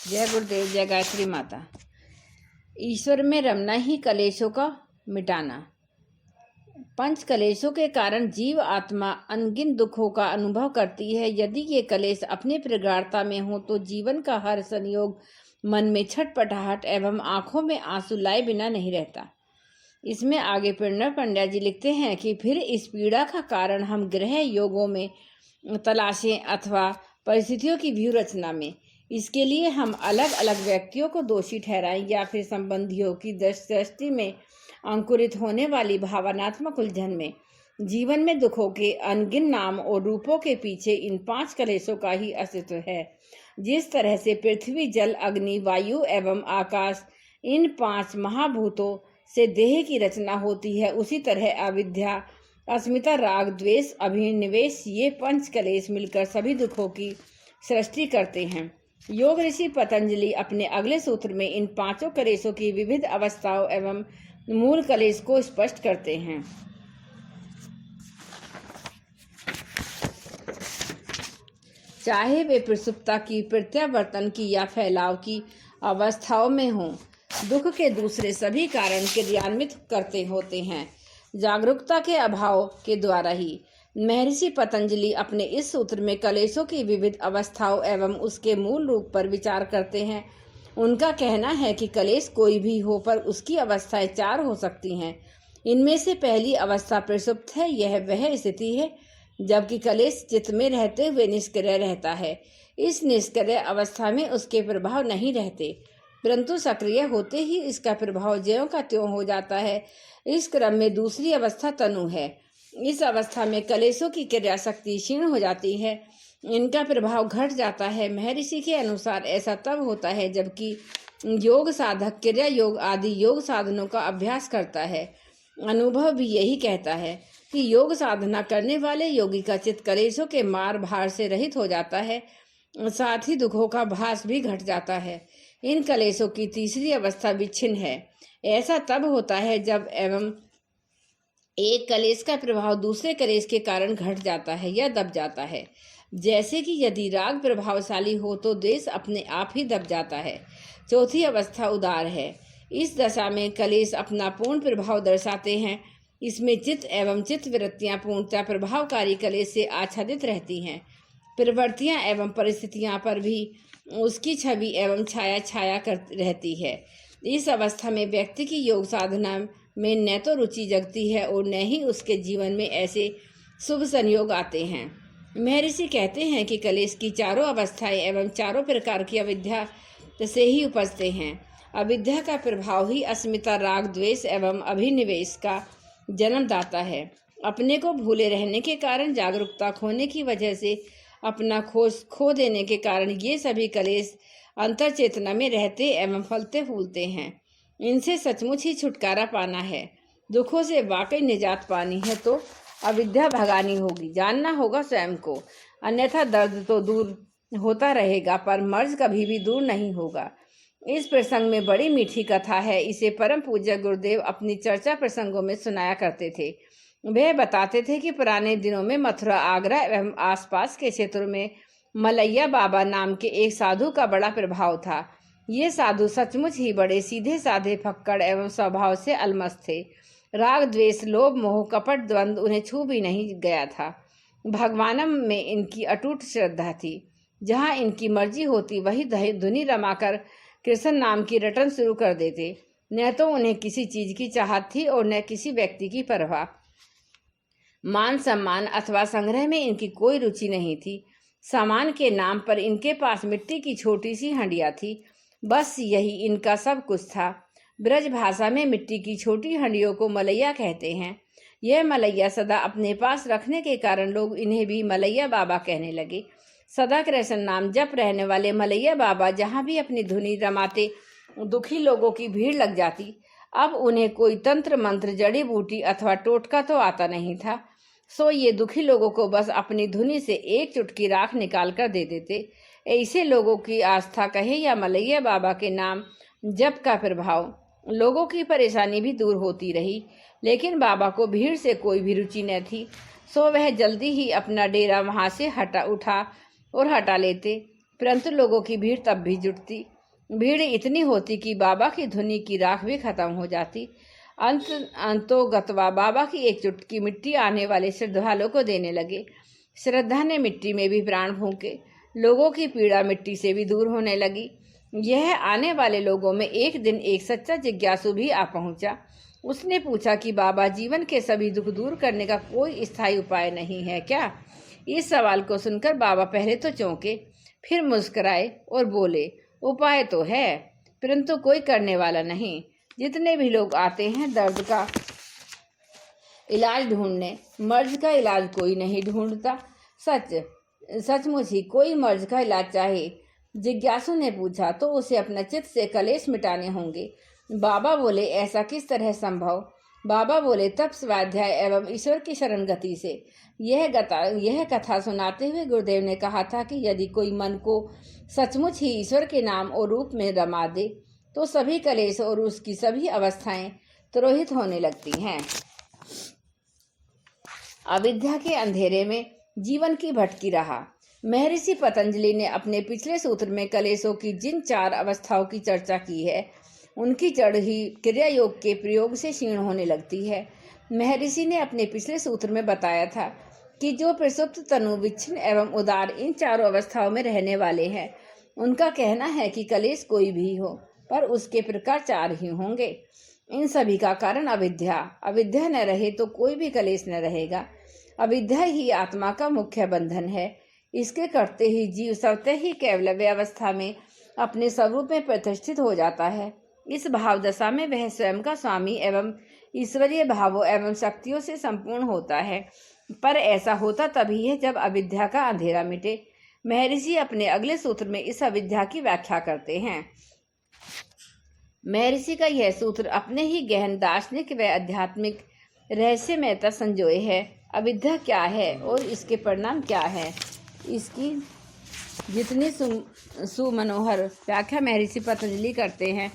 जय गुरुदेव, जय गायत्री माता। ईश्वर में रमना ही कलेशों का मिटाना। पंच कलेशों के कारण जीव आत्मा अनगिन दुखों का अनुभव करती है। यदि ये कलेश अपनी प्रगाढ़ता में हो तो जीवन का हर संयोग मन में छटपटाहट एवं आंखों में आंसू लाए बिना नहीं रहता। इसमें आगे प्रणव पंड्या जी लिखते हैं कि फिर इस पीड़ा का कारण हम ग्रह योगों में तलाशें अथवा परिस्थितियों की व्यू रचना में। इसके लिए हम अलग अलग व्यक्तियों को दोषी ठहराएं या फिर संबंधियों की दृष्टि में अंकुरित होने वाली भावनात्मक उलझन में। जीवन में दुखों के अनगिन नाम और रूपों के पीछे इन पांच कलेशों का ही अस्तित्व है। जिस तरह से पृथ्वी, जल, अग्नि, वायु एवं आकाश, इन पांच महाभूतों से देह की रचना होती है, उसी तरह अविद्या, अस्मिता, राग, द्वेष, अभिनिवेश, ये पंच कलेश मिलकर सभी दुखों की सृष्टि करते हैं। योग ऋषि पतंजलि अपने अगले सूत्र में इन पांचों कलेशों की विविध अवस्थाओं एवं मूल कलेश को स्पष्ट करते हैं। चाहे वे प्रसुप्ता की, प्रत्यावर्तन की या फैलाव की अवस्थाओं में हों, दुख के दूसरे सभी कारण क्रियान्वित करते होते हैं जागरूकता के अभाव के द्वारा ही। महर्षि पतंजलि अपने इस सूत्र में कलेशों की विविध अवस्थाओं एवं उसके मूल रूप पर विचार करते हैं। उनका कहना है कि कलेश कोई भी हो पर उसकी अवस्थाएं चार हो सकती हैं। इनमें से पहली अवस्था प्रसुप्त है। यह वह स्थिति है जबकि कलेश चित्त में रहते हुए निष्क्रिय रहता है। इस निष्क्रिय अवस्था में उसके प्रभाव नहीं रहते, परंतु सक्रिय होते ही इसका प्रभाव ज्यों का त्यों हो जाता है। इस क्रम में दूसरी अवस्था तनु है। इस अवस्था में कलेशों की क्रिया शक्ति क्षीण हो जाती है, इनका प्रभाव घट जाता है। महर्षि के अनुसार ऐसा तब होता है जबकि योग साधक क्रिया योग आदि योग साधनों का अभ्यास करता है। अनुभव भी यही कहता है कि योग साधना करने वाले योगी का चित्त कलेशों के मार भार से रहित हो जाता है, साथ ही दुखों का भास भी घट जाता है। इन कलेशों की तीसरी अवस्था विच्छिन्न है। ऐसा तब होता है जब एवं एक कलेश का प्रभाव दूसरे कलेश के कारण घट जाता है या दब जाता है। जैसे कि यदि राग प्रभावशाली हो तो द्वेष अपने आप ही दब जाता है। चौथी अवस्था उदार है। इस दशा में कलेश अपना पूर्ण प्रभाव दर्शाते हैं। इसमें चित्त एवं चित्त वृत्तियां पूर्णतः प्रभावकारी कलेश से आच्छादित रहती हैं। प्रवृत्तियां एवं परिस्थितियां पर भी उसकी छवि एवं छाया कर रहती है। इस अवस्था में व्यक्ति की योग साधना में न तो रुचि जगती है और न ही उसके जीवन में ऐसे शुभ संयोग आते हैं। महर्षि कहते हैं कि कलेश की चारों अवस्थाएं एवं चारों प्रकार की अविद्या से ही उपजते हैं। अविद्या का प्रभाव ही अस्मिता, राग, द्वेष एवं अभिनिवेश का जन्मदाता है। अपने को भूले रहने के कारण, जागरूकता खोने की वजह से अपना खो देने के कारण ये सभी कलेश अंतर चेतना में रहते एवं फलते फूलते हैं। इनसे सचमुच ही छुटकारा पाना है, दुखों से वाकई निजात पानी है तो अविद्या भगानी होगी, जानना होगा स्वयं को, अन्यथा दर्द तो दूर होता रहेगा पर मर्ज कभी भी दूर नहीं होगा। इस प्रसंग में बड़ी मीठी कथा है। इसे परम पूज्य गुरुदेव अपनी चर्चा प्रसंगों में सुनाया करते थे। वे बताते थे कि पुराने दिनों में मथुरा, आगरा एवं आसपास के क्षेत्रों में मलैया बाबा नाम के एक साधु का बड़ा प्रभाव था। ये साधु सचमुच ही बड़े सीधे साधे, फक्कड़ एवं स्वभाव से अलमस्त थे। राग, द्वेष, लोभ, मोह, कपट, द्वंद उन्हें छू भी नहीं गया था। भगवानम में इनकी अटूट श्रद्धा थी। जहाँ इनकी मर्जी होती वही धुनी रमाकर कृष्ण नाम की रटन शुरू कर देते। न तो उन्हें किसी चीज की चाहत थी और न किसी व्यक्ति की परवाह। मान सम्मान अथवा संग्रह में इनकी कोई रुचि नहीं थी। सामान के नाम पर इनके पास मिट्टी की छोटी सी हंडिया थी, बस यही इनका सब कुछ था। ब्रज भाषा में मिट्टी की छोटी हंडियों को मलैया कहते हैं। यह मलैया सदा अपने पास रखने के कारण लोग इन्हें भी मलैया बाबा कहने लगे। सदा कृष्ण नाम जप रहने वाले मलैया बाबा जहाँ भी अपनी धुनी रमाते, दुखी लोगों की भीड़ लग जाती। अब उन्हें कोई तंत्र मंत्र, जड़ी बूटी अथवा टोटका तो आता नहीं था, सो ये दुखी लोगों को बस अपनी धुनी से एक चुटकी राख निकाल कर दे देते। ऐसे लोगों की आस्था कहे या मलैया बाबा के नाम जप का प्रभाव, लोगों की परेशानी भी दूर होती रही। लेकिन बाबा को भीड़ से कोई भी रुचि न थी, सो वह जल्दी ही अपना डेरा वहां से हटा लेते। परंतु लोगों की भीड़ तब भी जुटती। भीड़ इतनी होती कि बाबा की धुनी की राख भी खत्म हो जाती। अंतोगत्वा बाबा की एक चुटकी मिट्टी आने वाले श्रद्धालुओं को देने लगे। श्रद्धा ने मिट्टी में भी प्राण फूंके। लोगों की पीड़ा मिट्टी से भी दूर होने लगी। यह आने वाले लोगों में एक दिन एक सच्चा जिज्ञासु भी आ पहुंचा। उसने पूछा कि बाबा, जीवन के सभी दुख दूर करने का कोई स्थायी उपाय नहीं है क्या? इस सवाल को सुनकर बाबा पहले तो चौंके, फिर मुस्कुराए और बोले, उपाय तो है, परंतु कोई करने वाला नहीं। जितने भी लोग आते हैं दर्द का इलाज ढूंढने, मर्ज का इलाज कोई नहीं ढूंढता। सचमुच ही कोई मर्ज का इलाज चाहे? जिज्ञासु ने पूछा। तो उसे अपना चित्त से कलेश मिटाने होंगे। बाबा बोले, ऐसा किस तरह संभव? बाबा बोले, तप, स्वाध्याय एवं ईश्वर की शरण गति से। यह कथा सुनाते हुए गुरुदेव ने कहा था कि यदि कोई मन को सचमुच ही ईश्वर के नाम और रूप में रमा दे तो सभी कलेश और उसकी सभी अवस्थाएं तिरोहित होने लगती हैं। अविद्या के अंधेरे में जीवन की भटकी राह। महर्षि पतंजलि ने अपने पिछले सूत्र में कलेशों की जिन 4 अवस्थाओं की चर्चा की है, उनकी जड़ ही क्रिया योग के प्रयोग से क्षीण होने लगती है। महर्षि ने अपने पिछले सूत्र में बताया था कि जो प्रसुप्त, तनु, विच्छिन्न एवं उदार इन 4 अवस्थाओं में रहने वाले हैं, उनका कहना है कि कलेश कोई भी हो पर उसके प्रकार 4 ही होंगे। इन सभी का कारण अविद्या। अविद्या न रहे तो कोई भी कलेश न रहेगा। अविद्या ही आत्मा का मुख्य बंधन है। इसके करते ही जीव स्वतः ही कैवल्य अवस्था में अपने स्वरूप में प्रतिष्ठित हो जाता है। इस भाव दशा में वह स्वयं का स्वामी एवं ईश्वरीय भावों एवं शक्तियों से संपूर्ण होता है। पर ऐसा होता तभी है जब अविद्या का अंधेरा मिटे। महर्षि अपने अगले सूत्र में इस अविद्या की व्याख्या करते हैं। महर्षि का यह सूत्र अपने ही गहन दार्शनिक व आध्यात्मिक रहस्यमयता संजोए है। अविद्या क्या है और इसके परिणाम क्या है, इसकी जितनी सुमनोहर व्याख्या महर्षि पतंजलि करते हैं,